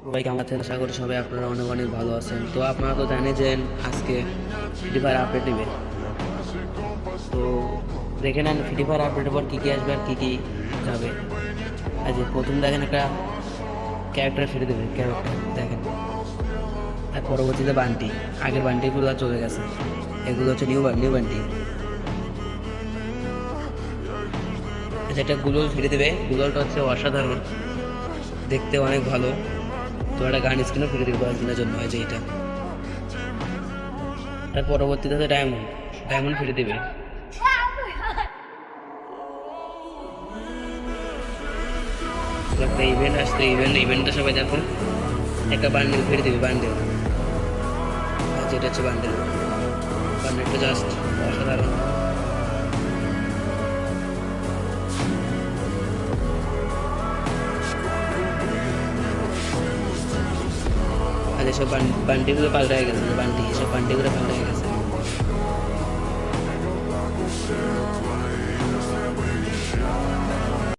সবাই কেমন আছেন? আশা করি সবাই আপনারা অনেক অনেক ভালো আছেন। তো আপনারা তো জানেন যে আজকে ফ্রি ফায়ার আপডেট নেবে। তো দেখে নেন ফ্রি ফায়ার আপডেটের পর কী কী আসবে আর কী কী যাবে। আজ প্রথম দেখেন একটা ক্যারেক্টার ফিরে দেবে, ক্যারেক্টার দেখেন। আর পরবর্তীতে বান্টি, আগের বান্টিগুলো চলে গেছে, এগুলো হচ্ছে নিউ নিউ বান্টি। আচ্ছা, একটা গুগল ফিরে দেবে, গুগলটা হচ্ছে অসাধারণ, দেখতে অনেক ভালো। তো একটা গান স্ক্রিনও ফিরে দেবে কয়েকদিনের জন্য, হয় যে এটা। তার পরবর্তীতে হচ্ছে ডায়মন্ড, ডায়মন্ড ফিরে দেবে। একটা ইভেন্ট আসছে, ইভেন্টটা সবাই দেখো। একটা বান্ডেল ফিরে দেবে, বান্ডেল। যেটা হচ্ছে বান্ডেল, বান্ডেলটা জাস্ট অসাধারণ। আর এসব বান্ডিগুলো পাল্টে গেছে, বান্ডি এসব বান্ডিগুলো পাল্টে গেছে।